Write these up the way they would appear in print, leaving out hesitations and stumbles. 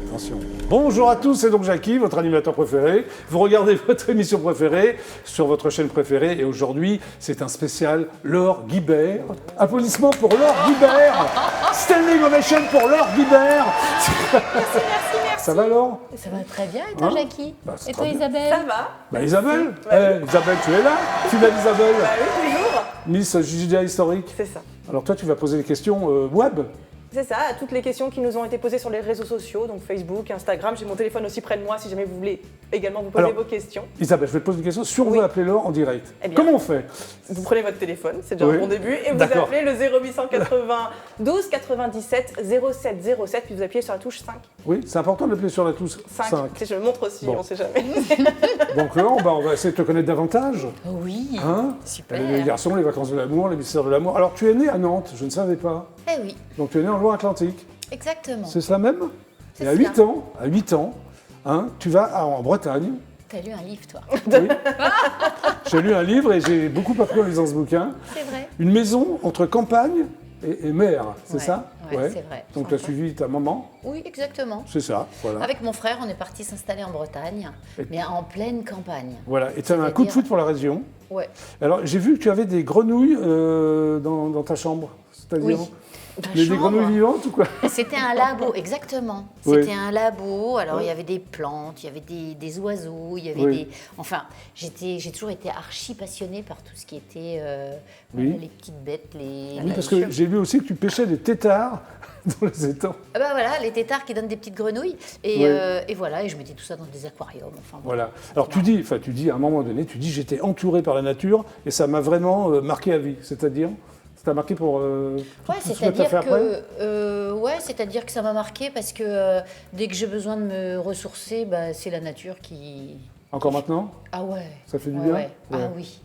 Attention. Bonjour à tous, c'est donc Jackie, votre animateur préféré. Vous regardez votre émission préférée sur votre chaîne préférée et aujourd'hui, c'est un spécial Laure Guibert. Applaudissements pour Laure Guibert. Standing ovation pour Laure Guibert. Merci. Ça va Laure? Ça va très bien, et toi Jackie? C'est et toi très bien. Isabelle? Ça va. Bah Isabelle, Isabelle, tu es là? Tu es Isabelle? Bah oui, toujours. Miss Julia Historique. C'est ça. Alors toi, tu vas poser des questions web. C'est ça, à toutes les questions qui nous ont été posées sur les réseaux sociaux, donc Facebook, Instagram. J'ai mon téléphone aussi près de moi si jamais vous voulez également vous poser vos questions. Isabelle, je vais te poser une question. Si on veut appeler Laure en direct, Eh bien, comment on fait? Vous prenez votre téléphone, c'est déjà un bon début, et vous appelez le 0892 97 07 07, puis vous appuyez sur la touche 5. Oui, c'est important d'appuyer sur la touche 5. Je le montre aussi, on ne sait jamais. Donc Laure, on va essayer de te connaître davantage. Oui, Hein? super. Les garçons, les vacances de l'amour, les mystères de l'amour. Alors tu es né à Nantes, je ne savais pas. Eh oui, Donc tu es né en Loire-Atlantique. exactement. C'est cela même? C'est Et à cela. 8 ans, hein, tu vas en Bretagne. T'as lu un livre, toi? Oui. J'ai lu un livre et j'ai beaucoup appris en lisant ce bouquin. C'est vrai. Une maison entre campagne et mer, c'est Ouais, ça? ouais, c'est vrai. Donc tu as Sympa. suivi ta maman, Oui, exactement. c'est ça, voilà. Avec mon frère, on est parti s'installer en Bretagne, mais en pleine campagne. Voilà, et tu as un coup de foot pour la région. Ouais. Alors j'ai vu que tu avais des grenouilles dans ta chambre, c'est-à-dire Oui. Ma des chambre. grenouilles vivantes ou quoi? C'était un labo, exactement. Oui. C'était un labo. Alors, Ouais. il y avait des plantes, il y avait des oiseaux, il y avait Oui. des... Enfin, j'ai toujours été archi passionnée par tout ce qui était Oui. les petites bêtes, les... Oui, parce que j'ai vu aussi que tu pêchais des têtards dans les étangs. Ah bah voilà, les têtards qui donnent des petites grenouilles. Et, Oui. et voilà, et je mettais tout ça dans des aquariums. Enfin, bon. Voilà. Alors tu dis à un moment donné, j'étais entouré par la nature et ça m'a vraiment marqué à vie. C'est-à-dire, ça t'a marqué pour Ouais, tout ce que tu as fait après? c'est-à-dire que ça m'a marqué parce que dès que j'ai besoin de me ressourcer, bah, c'est la nature qui... Encore maintenant? Ah ouais. Ça fait du Ouais, bien? ouais. Ouais. Ah oui.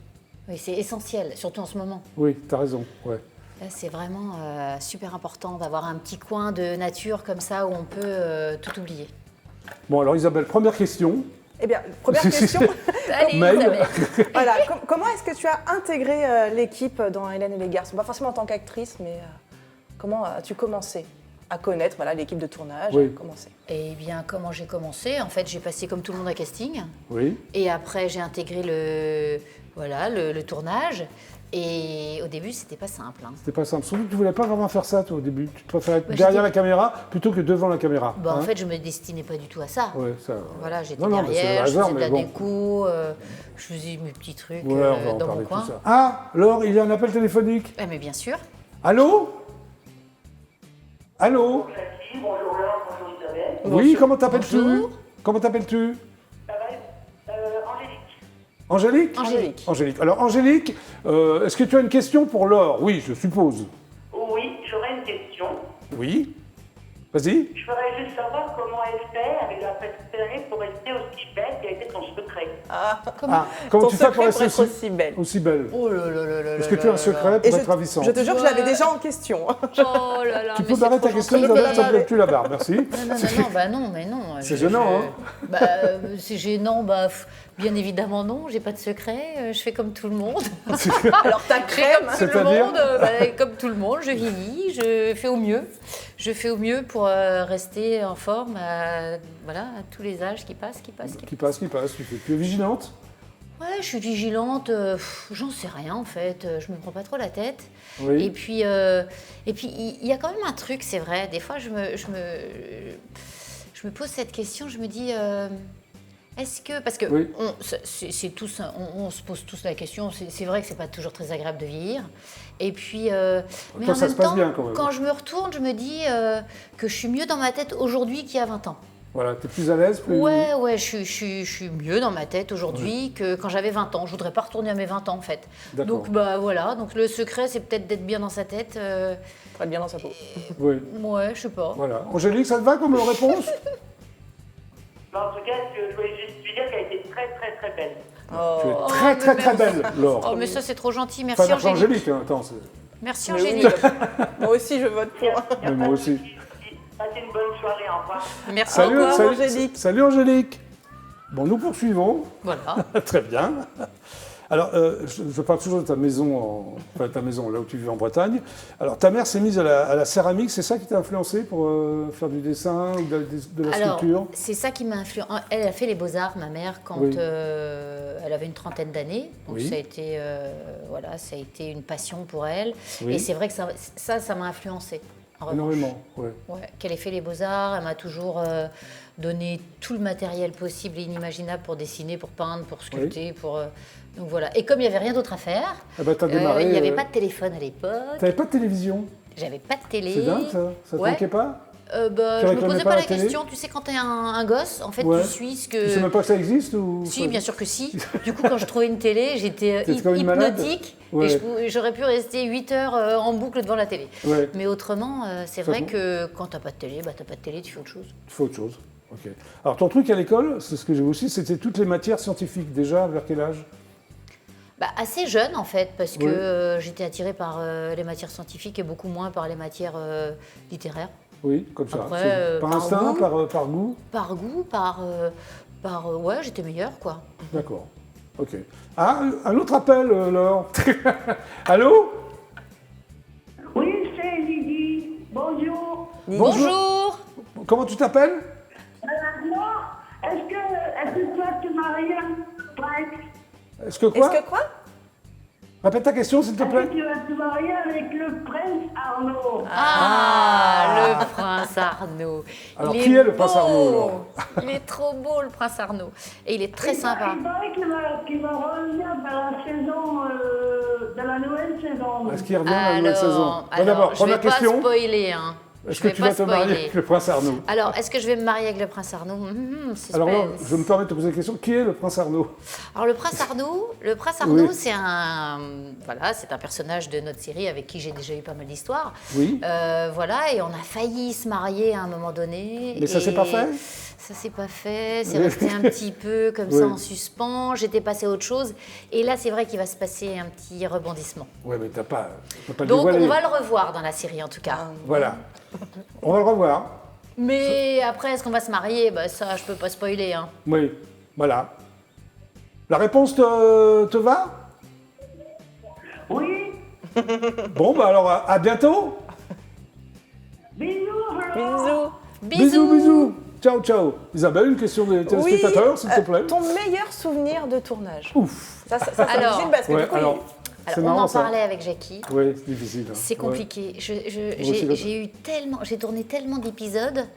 Oui, c'est essentiel, surtout en ce moment. Oui, tu as raison. Ouais. Là, c'est vraiment super important d'avoir un petit coin de nature comme ça où on peut tout oublier. Bon, alors Isabelle, première question. Eh bien, première question. Allez, Mail. Isabelle. Voilà, comment est-ce que tu as intégré l'équipe dans Hélène et les garçons? Pas forcément en tant qu'actrice, mais comment as-tu commencé à connaître l'équipe de tournage? Oui. Eh bien, comment j'ai commencé? En fait, j'ai passé comme tout le monde un casting. Oui. Et après, j'ai intégré le tournage. Et au début, c'était pas simple. Hein. C'était pas simple. Surtout que tu voulais pas vraiment faire ça, toi, au début. Tu préférais être Bah, derrière j'étais- la caméra plutôt que devant la caméra. Bah, En hein. fait, je me destinais pas du tout à ça. Ouais, ça. Voilà, j'étais Non, non, mais c'est le derrière, je hasard, faisais de la mais bon. déco, je faisais mes petits trucs Ouais, on va en dans parler mon de coin. tout ça. Ah, Laure, il y a un appel téléphonique. Eh, mais bien sûr. Allô? Allô? Bonjour Laure, bonjour Isabelle. Oui, comment t'appelles-tu? Bonjour. Comment t'appelles-tu? Ça va Angélique. Angélique? Angélique. Angélique. Alors, Angélique, est-ce que tu as une question pour Laure? Oui, je suppose. Oui, j'aurais une question. Oui. Vas-y. Je voudrais juste savoir comment elle fait avec la petite année pour rester aussi belle, quel était son secret. Comment Ton tu fais pour secret rester être aussi belle. aussi belle? Oh là là là là Est-ce là que tu as un là secret là. pour Et être ravissante? je te jure que je l'avais déjà en question. Oh là là. Tu mais peux c'est barrer trop ta question, gentil. Isabelle, ça Mais- ne plus la barre, merci. Non, mais non. C'est gênant, hein. Bah, c'est gênant, bien évidemment non, j'ai pas de secret, je fais comme tout le monde. Alors ta Je fais crème, comme tout le C'est-à-dire monde, comme tout le monde, je vieillis, je fais au mieux. Je fais au mieux pour rester en forme à tous les âges qui passent. Qui passe, tu es vigilante? Ouais, je suis vigilante, j'en sais rien en fait, je me prends pas trop la tête. Oui. Et puis il y a quand même un truc, c'est vrai, des fois je me pose cette question, je me dis, est-ce que, parce que Oui. on se pose tous la question, c'est vrai que c'est pas toujours très agréable de vieillir. Et puis, mais Toi, en ça même se passe temps, bien, quand même. quand je me retourne, je me dis que je suis mieux dans ma tête aujourd'hui qu'il y a 20 ans. Voilà, tu es plus à l'aise, plus... Ouais, je suis mieux dans ma tête aujourd'hui que quand j'avais 20 ans. Je voudrais pas retourner à mes 20 ans en fait. D'accord. Donc voilà, donc le secret c'est peut-être d'être bien dans sa tête. très bien dans sa peau. Oui, Ouais, je sais pas. voilà. Angélique, ça te va comme réponse? En tout cas, je voulais juste lui dire qu'elle était très très très belle. Tu es très très très belle, Laure. Oh mais ça c'est trop gentil, Enfin, merci d'appeler Angélique. Angélique, hein, attends, c'est... Merci Mais oui, Angélique. moi aussi je vote pour. Mais moi aussi. Passez une bonne soirée, au revoir. Merci. Salut, revoir, salut, Angélique. salut Angélique. Bon, nous poursuivons. Voilà. Très bien. Alors, je parle toujours de ta maison, enfin ta maison, là où tu vis en Bretagne. Alors, ta mère s'est mise à la céramique, c'est ça qui t'a influencé pour faire du dessin ou de la Alors, sculpture? c'est ça qui m'a influencé. Elle a fait les beaux-arts, ma mère, quand Oui. elle avait une trentaine d'années. Donc Oui. ça a été une passion pour elle. Oui. Et c'est vrai que ça m'a influencé. En revanche. Énormément, ouais. Ouais, qu'elle ait fait les beaux-arts, elle m'a toujours donné tout le matériel possible et inimaginable pour dessiner, pour peindre, pour sculpter, donc voilà. Et comme il n'y avait rien d'autre à faire, Eh ben, t'as démarré, il n'y avait pas de téléphone à l'époque, T'avais pas de télévision? j'avais pas de télé. C'est dingue ça? Ça te Ouais. manquait pas? Je Tu me réclamais posais pas pas la la télé question. Tu sais, quand t'es un gosse, en fait, Ouais. tu suis ce Tu sais que. même pas que ça existe ou... Si, bien sûr que si. Du coup, quand je trouvais une télé, j'étais T'étais comme une malade. hypnotique Ouais. et j'aurais pu rester 8 heures en boucle devant la télé. Ouais. Mais autrement, c'est Ça vrai te- que quand t'as pas de télé, t'as pas de télé, tu fais autre chose. Tu fais autre chose. Ok. Alors, ton truc à l'école, c'est ce que j'ai vu aussi, c'était toutes les matières scientifiques. Déjà, vers quel âge? Assez jeune en fait, parce que Oui. j'étais attirée par les matières scientifiques et beaucoup moins par les matières littéraires. Oui, comme ça. Après, C'est par par instinct, goût. par goût? Par goût, ouais, j'étais meilleure quoi. D'accord. Ok. Ah, un autre appel, Laure. Allô? Oui, c'est Lydie. Bonjour. Bonjour. Comment tu t'appelles? Moi, est-ce que toi, tu m'as rien prête? Est-ce que quoi? Est-ce que quoi? Répète ta question, s'il te Est-ce plaît. que tu vas te marier avec le prince Arnaud? Le prince Arnaud. Alors, Il qui est le prince beau. Arnaud, alors Il est trop beau, le prince Arnaud. Et il est très Il sympa. paraît qu'il va revenir dans la saison, dans la nouvelle saison. Est-ce qu'il revient à la nouvelle saison? Bon, alors, d'abord, je vais première pas question. spoiler. Hein. Est-ce Je que vais tu pas vas te marier spoiler. avec le prince Arnaud? Alors, est-ce que je vais me marier avec le prince Arnaud? Suspense. Alors là, je me permets de te poser la question. Qui est le prince Arnaud? Alors le prince Arnaud, Oui. c'est un personnage de notre série avec qui j'ai déjà eu pas mal d'histoires. Oui. Voilà, et on a failli se marier à un moment donné. Mais ça s'est pas fait? Ça s'est pas fait, c'est Oui. resté un petit peu comme Oui. ça en suspens. J'étais passée à autre chose. Et là, c'est vrai qu'il va se passer un petit rebondissement. Ouais, mais t'as pas le Donc dévoiler. on va le revoir dans la série en tout cas. Voilà. On va le revoir. Mais après, est-ce qu'on va se marier? Ça, je peux pas spoiler. Hein. Oui. Voilà. La réponse te va? Oui. Bon, bah alors, à bientôt. Bisous. Bisous. Bisous. Ciao, ciao. Isabelle, une question des téléspectateurs, s'il te plaît. Ton meilleur souvenir de tournage? Ouf. Ça c'est Alors- difficile parce que Ouais, du coup, alors, c'est Alors, on marrant en ça. parlait avec Jackie. Oui, c'est difficile. hein. C'est Ouais. compliqué. Moi aussi, J'ai tourné tellement d'épisodes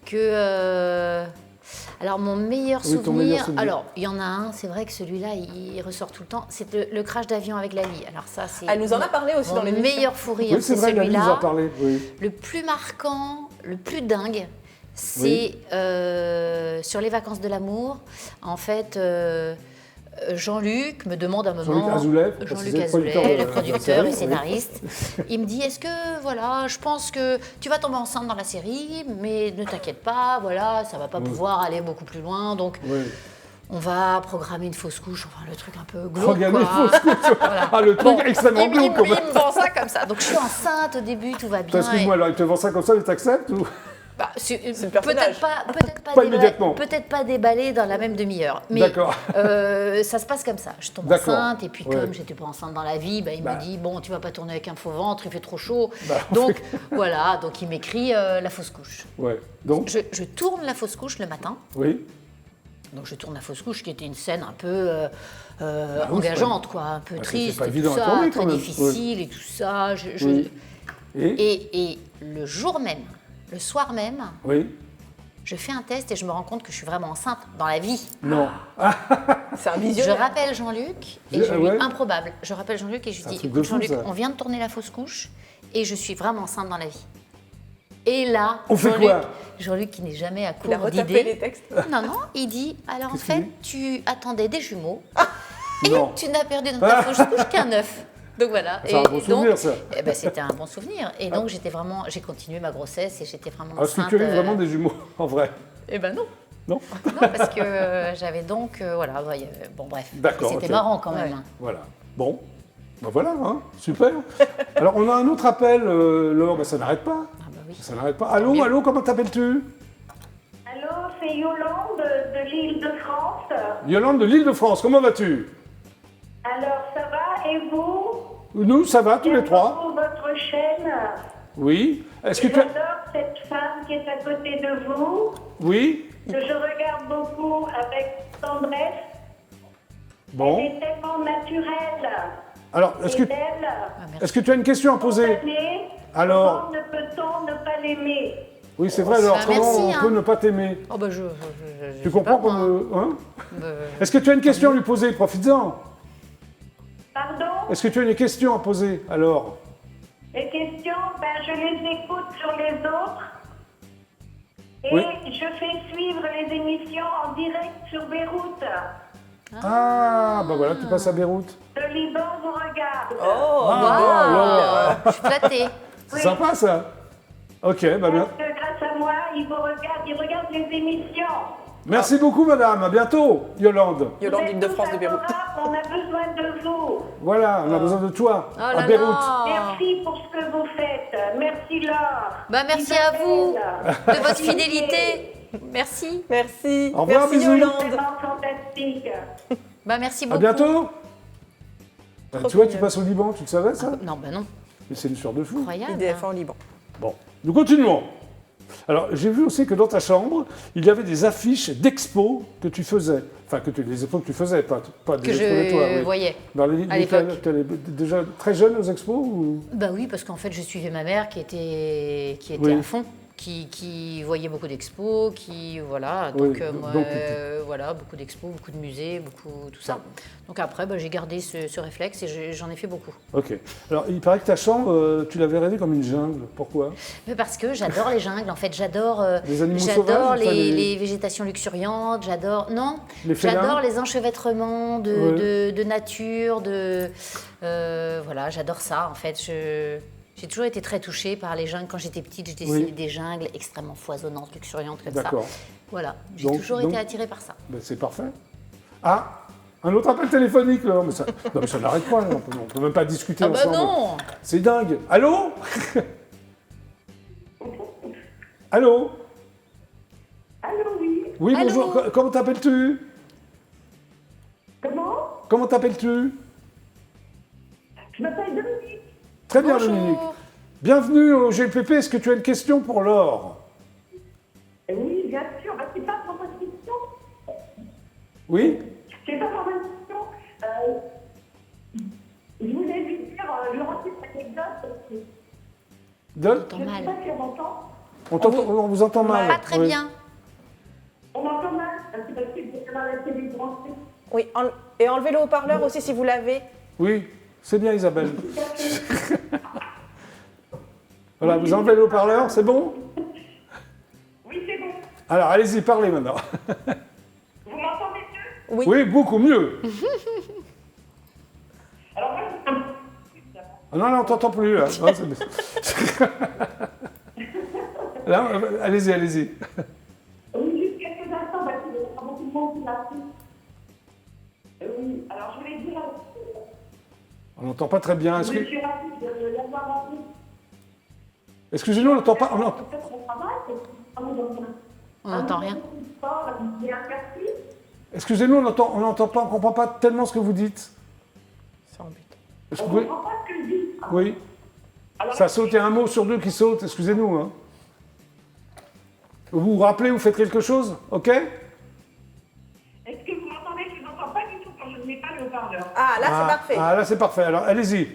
que. Alors, mon meilleur Oui, ton souvenir. meilleur souvenir. Alors, il y en a un, c'est vrai que celui-là, il ressort tout le temps. C'est le crash d'avion avec Lali. Alors, ça, c'est. Elle nous en a parlé aussi mon dans l'émission. meilleur fou rire, Oui, c'est c'est vrai, Lali nous celui-là. a parlé. Oui. Le plus marquant, le plus dingue, c'est sur les vacances de l'amour. En fait. Jean-Luc me demande un moment. Jean-Luc Azoulay, faut Jean-Luc préciser, Azoulay, le de la producteur série, et oui. scénariste. Il me dit est-ce que, voilà, je pense que tu vas tomber enceinte dans la série, mais ne t'inquiète pas, voilà, ça va pas pouvoir aller beaucoup plus loin. Donc, Oui. on va programmer une fausse couche, enfin, le truc un peu glauque. Programmer une quoi. fausse couche. Voilà. Ah, le truc extrêmement glauque, quand il même. me vend ça comme ça. Donc, je suis enceinte au début, tout va bien. Excuse-moi, alors il te vend ça comme ça, il t'accepte ou... le personnage. Pas immédiatement. Peut-être pas déballé dans la même demi-heure. Mais D'accord. ça se passe comme ça. Je tombe D'accord. enceinte et puis Ouais. comme j'étais pas enceinte dans la vie, il Bah. me dit bon, tu vas pas tourner avec un faux ventre, il fait trop chaud. Bah, Donc voilà, donc il m'écrit la fausse couche. Ouais. Donc, Je tourne la fausse couche le matin. oui. Donc je tourne la fausse couche qui était une scène un peu oui, engageante, quoi, un peu c'est triste, pas et évident tout à ça, tourner, très quand même. difficile et tout ça. Oui. Et le jour même, le soir même, Oui. je fais un test et je me rends compte que je suis vraiment enceinte dans la vie. Non. C'est un Je visionnaire. rappelle Jean-Luc et je lui Ouais. improbable. Je rappelle Jean-Luc et je C'est un dis truc de écoute fou, Jean-Luc, ça. on vient de tourner la fausse couche et je suis vraiment enceinte dans la vie. Et là, On fait Jean-Luc, quoi Jean-Luc qui n'est jamais à Il a court retapé les d'idées. textes. Non, non, il dit alors en Qu'est-ce fait, qu'il tu attendais des jumeaux et Non. tu n'as perdu dans ta fausse couche qu'un œuf. Donc voilà. C'est un bon souvenir, ça. eh ben, c'était un bon souvenir. Et donc j'ai continué ma grossesse et j'étais vraiment Est-ce que enceinte. tu as eu vraiment des jumeaux, en vrai? Eh ben non. Non. Non, parce que j'avais donc, voilà, bon bref, D'accord, c'était ok. marrant quand même. hein. Voilà. Bon. Ben voilà, hein. Super. Alors, on a un autre appel, Laure, ben, ça n'arrête pas. Ah bah oui. Ça n'arrête pas. Allô, mieux. allô, comment t'appelles-tu? Allô, c'est Yolande de l'île de France. Yolande de l'Île-de-France, comment vas-tu? Alors, ça va et vous? Nous, ça va, tous les J'aime trois. beaucoup votre chaîne. Oui. Est-ce que tu as... J'adore cette femme qui est à côté de vous, Oui. que je regarde beaucoup avec tendresse. Bon. Elle est tellement naturelle Alors, et est-ce belle. que tu as une question à poser? Spontanée. Alors. Comment ne peut-on ne pas l'aimer? Oui, c'est vrai, alors Bah, comment merci, on hein. peut ne pas t'aimer? Oh bah Tu comprends pas, moi. hein? Bah, Est-ce que tu as une question à lui poser? Profites-en. Pardon? Est-ce que tu as une question à poser, alors? Les questions, je les écoute sur les autres. Et Oui. je fais suivre les émissions en direct sur Beyrouth. Ah, bah voilà, tu passes à Beyrouth. Le Liban vous regarde. Oh, Ah, je suis flattée. c'est sympa, ça. Ok, bah bien. Parce que grâce à moi, ils vous regardent, ils regardent les émissions. Merci beaucoup, madame. À bientôt, Yolande. Yolande, Vous êtes Île-de-France de tous Beyrouth. adorables, on a besoin de vous. Voilà, on a besoin de toi, Oh à là Beyrouth. là. Merci pour ce que vous faites. Merci Laure. Bah, merci à vous Isabelle. de votre fidélité. Merci. Merci. Au revoir, Merci bisous. Yolande. Vraiment fantastique. Bah, merci À beaucoup. bientôt. Trop Tu vois, tu mignon. passes au Liban, tu le savais, ça? Non, bah non. Mais c'est une histoire de fou. Incroyable. IDF en Liban. Bon, nous continuons. Alors, j'ai vu aussi que dans ta chambre, il y avait des affiches d'expos que tu faisais. Enfin, des expos que tu faisais, pas des Que expos de toi. je Oui. voyais. Dans à l'époque. tu allais déjà très jeune aux expos ou... Bah oui, parce qu'en fait, je suivais ma mère qui était Oui. à fond, qui voyait beaucoup d'expos, qui voilà. Oui, Donc, moi, donc, voilà, beaucoup d'expos, beaucoup de musées, beaucoup tout ça. Donc après, j'ai gardé ce réflexe et j'en ai fait beaucoup. Ok. Alors, il paraît que ta chambre, tu l'avais rêvée comme une jungle. Pourquoi? Mais parce que j'adore les jungles, en fait, j'adore Les animaux j'adore sauvages, enfin, les végétations luxuriantes, j'adore Les félins? j'adore les enchevêtrements Ouais. de nature, voilà, j'adore ça en fait. J'ai toujours été très touchée par les jungles. Quand j'étais petite, je dessinais Oui. des jungles extrêmement foisonnantes, luxuriantes comme ça. D'accord. Voilà, j'ai Donc- toujours donc- été attirée par ça. Ben, c'est parfait. Ah, un autre appel téléphonique, là. Non, mais ça n'arrête pas, là. On peut même pas discuter Ah bah ensemble. non. C'est dingue. Allô? Allô? Allô, oui. Oui, Allô? bonjour. Comment t'appelles-tu? Comment? Comment t'appelles-tu? Je m'appelle Dominique. Très bien, Bonjour. Dominique. Bienvenue au GPP. Est-ce que tu as une question pour Laure? Oui, bien sûr. C'est pas pour votre question. Oui? C'est pas pour votre question. Je voulais lui dire, je raconte cette anecdote. Donne? J'entends Je ne sais mal. pas si on m'entend. On vous entend mal. Pas très Oui. bien. On m'entend mal. C'est parce que j'ai mal à la télé branchée. Oui, et enlevez le haut-parleur aussi si vous l'avez. Oui, c'est bien, Isabelle. Voilà, vous enlevez le haut-parleur, c'est bon? Oui, c'est bon. Alors, allez-y, parlez maintenant. Vous m'entendez mieux? Oui. Oui, beaucoup mieux. Alors moi, Ah non, on t'entend plus. Là, non, là, allez-y, allez-y. oui, juste quelques instants, parce qu'il y a beaucoup de monde qui m'a pris. Oui, alors je voulais dire, On n'entend pas très bien. je suis ravie de l'avoir rencontré. Excusez-nous, on n'entend pas. Peut-être qu'on travaille, On n'entend rien. Il y a un quartier. Excusez-nous, on n'entend pas, on ne comprend pas tellement ce que vous dites. Sans but. Est-ce que On vous ne pouvez- comprend pas ce que je dis. Oui. Alors, Ça saute, il y a un mot sur deux qui saute, excusez-nous. Hein. Vous vous rappelez, vous faites quelque chose? Ok? est-ce que vous m'entendez? Je ne vous entends pas du tout quand je ne mets pas le haut-parleur. Ah, là, c'est parfait. Ah, là, c'est parfait. Alors, allez-y.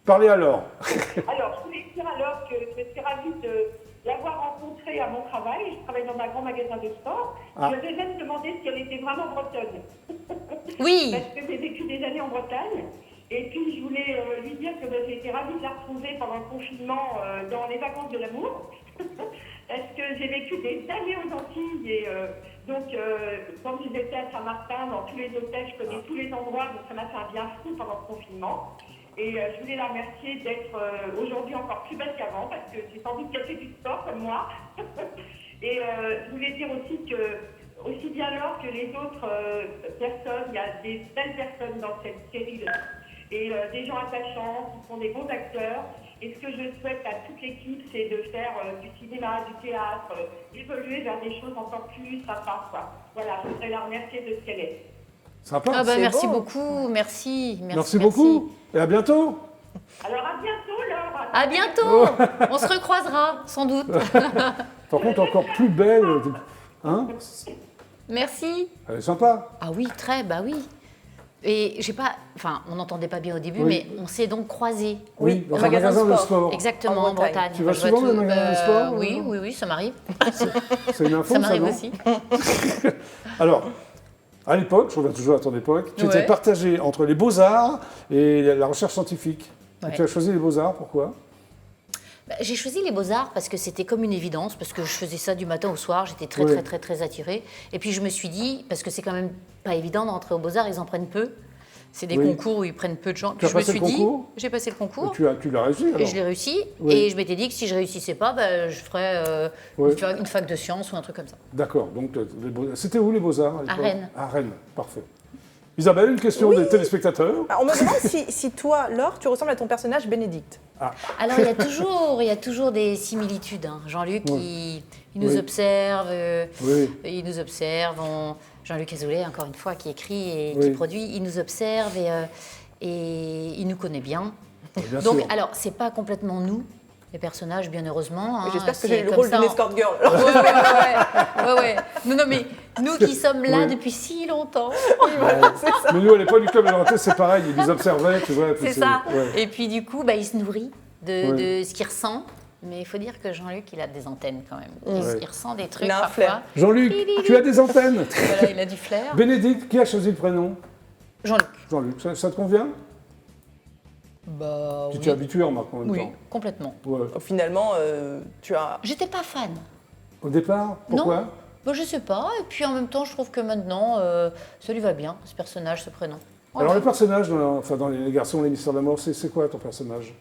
Parlez alors. Alors, je voulais dire alors que je suis ravie de l'avoir rencontrée à mon travail. Je travaille dans un grand magasin de sport. Ah. Je vais même demander si elle était vraiment bretonne. Oui. Parce que j'ai vécu des années en Bretagne. Et puis, je voulais lui dire que j'ai été ravie de la retrouver pendant le confinement dans les vacances de l'amour. Parce que j'ai vécu des années aux Antilles. Et donc, quand j'étais à Saint-Martin, dans tous les hôtels, je connais tous les endroits. Donc, ça m'a fait un bien fou pendant le confinement. Et je voulais la remercier d'être aujourd'hui encore plus belle qu'avant, parce que j'ai sans doute qu'elle fait du sport comme moi. Et je voulais dire aussi que, aussi bien Laure que les autres personnes, il y a des belles personnes dans cette série-là. Et des gens attachants, qui sont des bons acteurs. Et ce que je souhaite à toute l'équipe, c'est de faire du cinéma, du théâtre, évoluer vers des choses encore plus sympas, quoi. Voilà, je voudrais la remercier de ce qu'elle est. Sympa. Ah bah, C'est merci beau. beaucoup, merci. Merci beaucoup. Et à bientôt. Alors, à bientôt, Laure. À bientôt. On se recroisera, sans doute. Par contre, encore plus belle. Hein? Merci. Elle est sympa. Ah oui, bah oui. Et j'ai pas, enfin, on n'entendait pas bien au début, Oui. mais on s'est donc croisés. Oui, dans au un magasin magasin de de sport. sport. Exactement, En en Bretagne. Bretagne. Tu vas Je vois souvent dans tout, les magasins de sport, Oui, ça m'arrive. C'est une info, Ça m'arrive non aussi. Alors, à l'époque, je reviens toujours à ton époque, tu étais Ouais. partagé entre les beaux-arts et la recherche scientifique. Et Ouais. tu as choisi les beaux-arts, pourquoi? Bah, j'ai choisi les beaux-arts parce que c'était comme une évidence, parce que je faisais ça du matin au soir, j'étais Oui. très attirée. Et puis je me suis dit, parce que c'est quand même pas évident d'entrer aux beaux-arts, ils en prennent peu. C'est des Oui. concours où ils prennent peu de gens. Tu as je me passé suis le dit, concours j'ai passé le Et concours. tu l'as réussi alors? Et je l'ai réussi. Oui. Et je m'étais dit que si je réussissais pas, bah, je ferais Oui. une fac de sciences ou un truc comme ça. D'accord, donc c'était où les beaux-arts l'époque? Rennes. À Rennes, parfait. Isabelle, une question des téléspectateurs. Ah, on me demande si toi, Laure, tu ressembles à ton personnage Bénédicte. Alors, il y a toujours des similitudes. Hein. Jean-Luc, il nous Oui. observe. Oui. Il nous observe. Jean-Luc Azoulay, encore une fois, qui écrit et Oui. qui produit, il nous observe et il nous connaît bien. Bien Donc, sûr. alors, c'est pas complètement nous, les personnages, bien heureusement. hein. J'espère que C'est j'ai eu le comme rôle ça, d'une on- escort girl. Ouais. Non, mais nous qui sommes là Oui. depuis si longtemps. Mais nous, à l'époque du Club Atlantis, c'est pareil, ils nous observaient, tu vois. puis C'est ça. ouais. Et puis du coup, bah, il se nourrit de, Ouais. de ce qu'il ressent. Mais il faut dire que Jean-Luc, il a des antennes quand même. Ouais. Il ressent des trucs Il a un parfois. flair. Jean-Luc, tu as des antennes. Voilà, il a du flair. Bénédicte, qui a choisi le prénom? Jean-Luc. Jean-Luc, ça te convient? Bah Tu oui. t'es habitué en marquant en même Oui, temps. complètement. Ouais. Finalement, tu as. J'étais pas fan. Au départ, pourquoi? Non. Bah, je sais pas. Et puis en même temps, je trouve que maintenant, ça lui va bien, ce personnage, ce prénom. Alors le personnage, dans Les Garçons, les Mystères d'amour, c'est quoi ton personnage?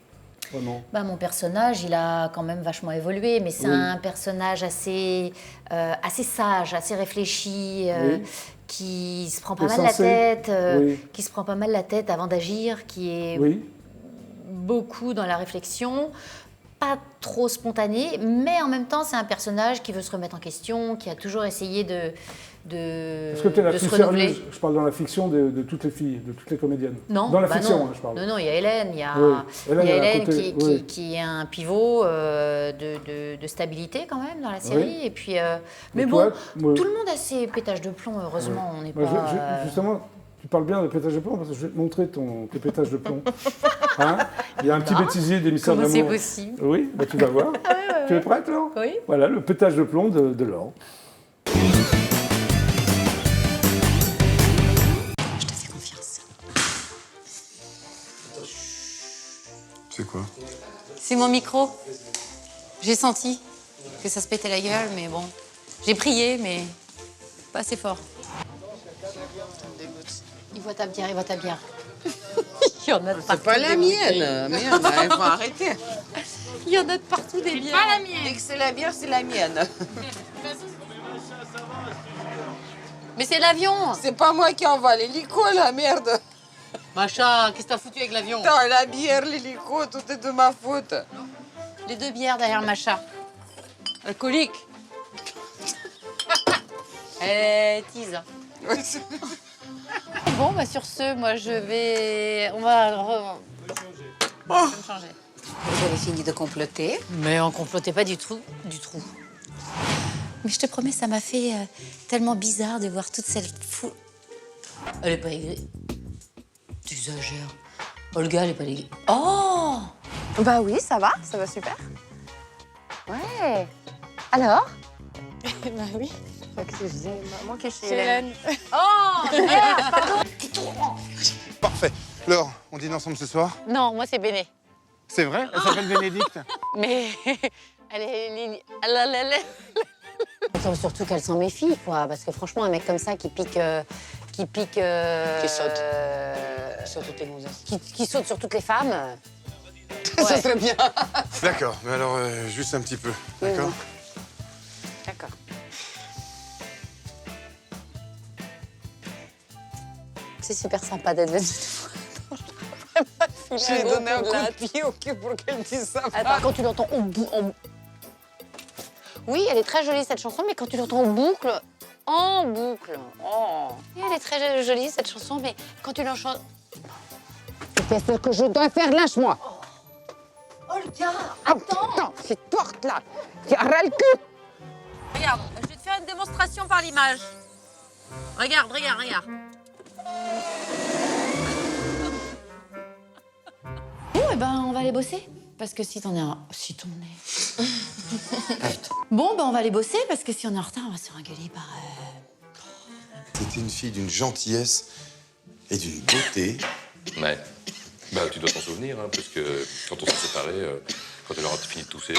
Vraiment? Bah, mon personnage, il a quand même vachement évolué, mais c'est Oui. un personnage assez sage, assez réfléchi, Oui. qui se prend pas Et mal la sensé. tête, Oui. qui se prend pas mal la tête avant d'agir, qui est Oui. beaucoup dans la réflexion, pas trop spontané, mais en même temps, c'est un personnage qui veut se remettre en question, qui a toujours essayé de Est-ce que tu es la se plus renouveler. sérieuse? Je parle dans la fiction de toutes les filles, de toutes les comédiennes. Non, Dans la bah fiction, non. hein, je parle. Non, il y a Hélène, il y a, Oui. Hélène, il y a elle a un Hélène côté- qui, oui. qui est un pivot de stabilité quand même dans la série. Oui. Et puis, mais Et bon, toi, moi- tout le monde a ses pétages de plomb, heureusement. On n'est Moi, pas. justement, tu parles bien de pétage de plomb parce que je vais te montrer tes pétages de plomb. Hein? Il y a un petit bêtisier des Mystères Comment c'est d'amour. possible? Oui, bah, tu vas voir. Tu es prête, Laure? Oui. Voilà, le pétage de plomb de Laure. Je te fais confiance. C'est quoi? C'est mon micro. J'ai senti que ça se pétait la gueule, mais bon. J'ai prié, mais pas assez fort. Il voit ta bière, il voit ta bière. Il y en a de C'est partout. pas la des- mienne. Merde, il faut arrêter. Il y en a de partout des bières. Pas la mienne. Dès que c'est la bière, c'est la mienne. Mais c'est l'avion. C'est pas moi qui envoie l'hélico, la merde. Macha, qu'est-ce que t'as foutu avec l'avion? Putain, la bière, l'hélico, tout est de ma faute. Les deux bières derrière Macha. Alcoolique. Elle tease. Bon, bah sur ce, moi je vais... On va... Je vais me changer. Vous avez fini de comploter? Mais on complotait pas du tout. Mais je te promets, ça m'a fait tellement bizarre de voir toute cette foule. Elle est pas aigrie. T'exagères. Olga, elle est pas aigrie. Oh! Bah oui, ça va super. Ouais. Alors? Bah oui, Qu'est-ce que je disais? Maman qui est chez c'est Hélène. Hélène. Oh! Merde, pardon! Parfait. Laure, on dîne ensemble ce soir? Non, moi c'est Béné. C'est vrai? Elle s'appelle Bénédicte? Mais elle est... Il faut surtout qu'elle s'en méfie, quoi. Parce que franchement, un mec comme ça qui pique... Qui saute. Sur toutes les gonzesses. Qui saute sur toutes les femmes. Ça serait bien. D'accord, mais alors juste un petit peu, d'accord? D'accord. C'est super sympa d'être venu. Je lui ai donné un coup de pied au cul pour qu'elle dise ça. Attends, quand tu l'entends Oui, elle est très jolie cette chanson, mais quand tu l'entends en boucle. Oh. Et elle est très jolie cette chanson, mais quand tu l'entends. Qu'est-ce que je dois faire? Lâche-moi. Olga, Attends, cette porte-là, tu ras le cul. regarde, je vais te faire une démonstration par l'image. Regarde. Bon, eh ben, on va aller bosser. Parce que si t'en es un... Si t'en es... Bon, ben, on va aller bosser, parce que si on est en retard, on va se faire engueuler par... C'était une fille d'une gentillesse et d'une beauté. Ouais. Bah, tu dois t'en souvenir, hein, parce que quand on s'est séparés, quand elle aura fini de tousser.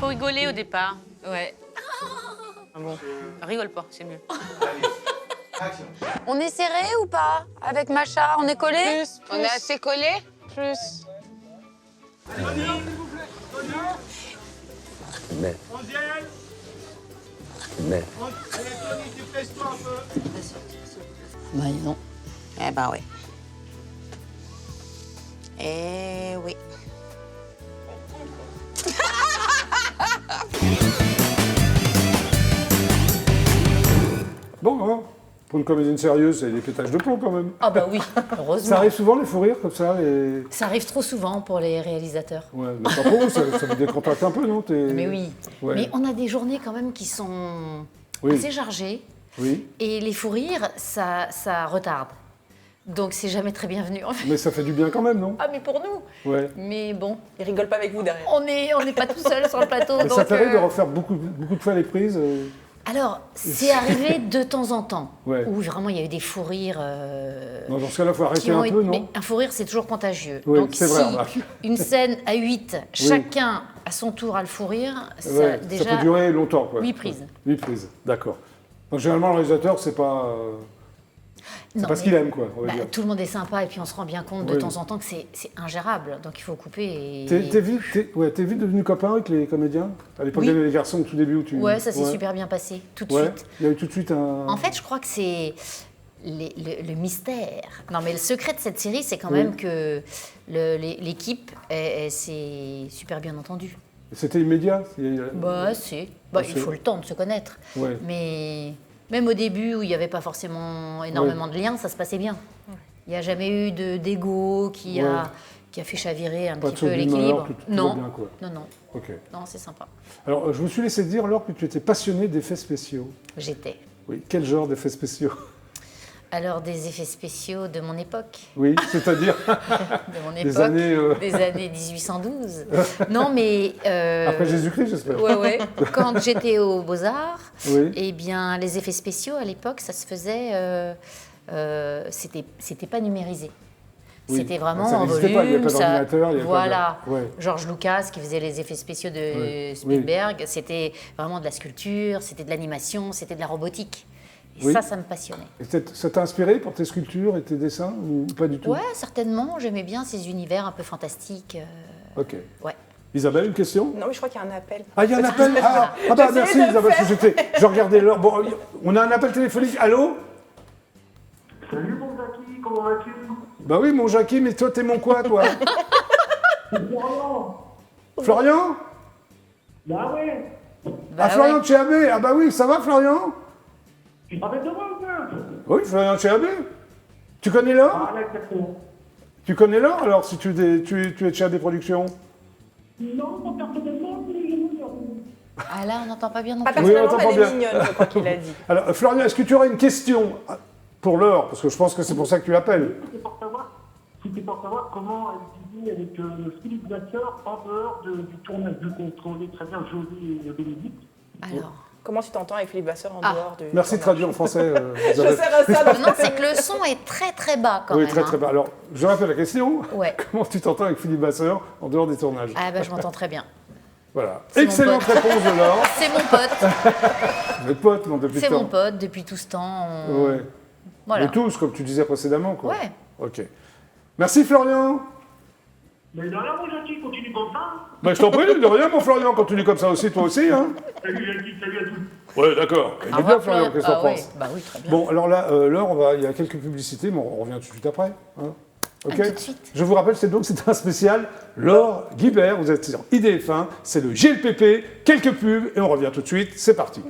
Faut rigoler au départ. Ouais. Ah bon, rigole pas, c'est mieux. On est serré ou pas? Avec Macha, on est collé? Plus. On est assez collés? Plus. Bah, non. Eh ben oui. Eh oui. Bon, hein, pour une comédienne sérieuse, c'est des pétages de plomb quand même. Ah bah oui, heureusement. Ça arrive souvent les fous rires comme ça et... Ça arrive trop souvent pour les réalisateurs. Ouais, mais pas pour vous, ça vous décontracte un peu, non? Mais oui. Ouais. Mais on a des journées quand même qui sont Oui. assez chargées. Oui, Et les fous rires, ça retarde. Donc c'est jamais très bienvenu en fait. mais ça fait du bien quand même, non? Ah mais pour nous. Ouais. Mais bon, Ils rigolent pas avec vous derrière. on n'est pas tout seul sur le plateau. Mais donc, ça t'arrive de refaire beaucoup de fois les prises Alors, c'est arrivé de temps en temps, Ouais. où vraiment il y a eu des fous rires. Non, dans ce cas-là, il faut qui arrêter ont un peu, été- non? mais un fou rire, c'est toujours contagieux. Oui, Donc c'est si vrai, remarque. une scène à 8, chacun à son tour a le fou rire, ça, Ouais, déjà... ça peut durer longtemps, quoi. 8 prises. 8 prises, d'accord. Donc généralement, le réalisateur, c'est pas Non, ce mais- qu'il aime, quoi, on va Bah, dire. tout le monde est sympa et puis on se rend bien compte de Oui. temps en temps que c'est ingérable, donc il faut couper. Et... T'es vite devenu copain avec les comédiens? À l'époque, Oui. il y avait les garçons au tout début où tu... Ouais, ça s'est super bien passé, tout de Ouais, suite. il y a eu tout de suite un... En fait, je crois que c'est le mystère. Non, mais le secret de cette série, c'est quand Oui. même que l'équipe s'est super bien entendue. C'était immédiat? Bah, c'est. Bah, Ah, il c'est- faut le temps de se connaître. Ouais. Mais même au début, où il n'y avait pas forcément énormément de liens, ça se passait bien. Il n'y a jamais eu d'égo qui a fait chavirer un Pas de petit peu saut d'humeur, l'équilibre. tout va Non. bien, quoi. Non. Ok. Non, c'est sympa. Alors, je me suis laissé dire, Laure, que tu étais passionnée d'effets spéciaux. J'étais. Oui, quel genre d'effets spéciaux? Alors, des effets spéciaux de mon époque. Oui, c'est-à-dire De mon époque. des années... Des années 1812. Non, mais. Après Jésus-Christ, j'espère. Ouais. Quand j'étais aux Beaux-Arts, Oui. eh bien, les effets spéciaux, à l'époque, ça se faisait. C'était pas numérisé. Oui. C'était vraiment Ça en n'existait pas, il y avait volume. pas d'ordinateur, il y avait pas de- Voilà. Ouais. George Lucas qui faisait les effets spéciaux de Oui. Spielberg, c'était vraiment de la sculpture, c'était de l'animation, c'était de la robotique. Et Oui. ça me passionnait. Et ça t'a inspiré pour tes sculptures et tes dessins ou pas du tout? Ouais, certainement. J'aimais bien ces univers un peu fantastiques. Ok. Ouais. Isabelle, une question? Non, mais je crois qu'il y a un appel. Ah, il y a un appel? Ah bah J'essayais merci de le Isabelle, faire. parce que je regardais l'heure. Bon, on a un appel téléphonique. Allô? Salut mon Jackie, comment vas-tu? Bah oui, mon Jackie, mais toi, t'es mon quoi, toi? Florian? Bah ouais, Bah Florian ouais. de chez AB. Ah bah oui, ça va, Florian? tu te rappelles de moi ou pas? Oui, Florian de chez AB. Tu connais Laure? Ah là, exactement. Tu connais Laure, alors, si tu es de chez AB Productions? Non, pas personnellement, mais je vous Ah là, on n'entend pas bien non Pas plus. Oui, on personnellement, t'entend mais elle bien. est mignonne, je crois qu'il a dit. Alors, Florian, est-ce que tu aurais une question pour Laure? Parce que je pense que c'est pour ça que tu appelles. C'était pour savoir comment elle vivait avec Philippe Vasseur en dehors du tournage, vu qu'on trouvait très bien Jolie et Bénédicte. Alors. Comment tu t'entends avec Philippe Vasseur en Ah. dehors du. Merci de traduire en français, Je Isabelle. sers à ça. Non, c'est que le son est très très bas quand Oui, même. très très hein. bien. Alors, je rappelle la question. Ouais. Comment tu t'entends avec Philippe Vasseur en dehors des tournages? Ah bah je m'entends très bien. Voilà. C'est mon Excellente pote. réponse de Laure. C'est mon pote. Vous êtes potes, non, depuis C'est le temps? mon pote depuis tout ce temps. Ouais. Voilà. Mais tous, comme tu disais précédemment, quoi. Ouais. Ok. Merci, Florian. Mais de rien, mon Jackie, continue comme ça. Bah, je t'en prie, de rien, mon Florian, continue comme ça aussi, toi aussi, hein. Salut Jackie, salut à tous. Ouais, d'accord. Il est bien, Florian, qu'est-ce que t'en oui. penses? Bah oui, très bien. Bon, alors là, l'heure, il y a quelques publicités, mais on revient tout de suite après. Hein. Ok. À tout de suite. Je vous rappelle, c'est un spécial Laure Guibert. Vous êtes sur IDF1, c'est le GLPP, quelques pubs, et on revient tout de suite. C'est parti.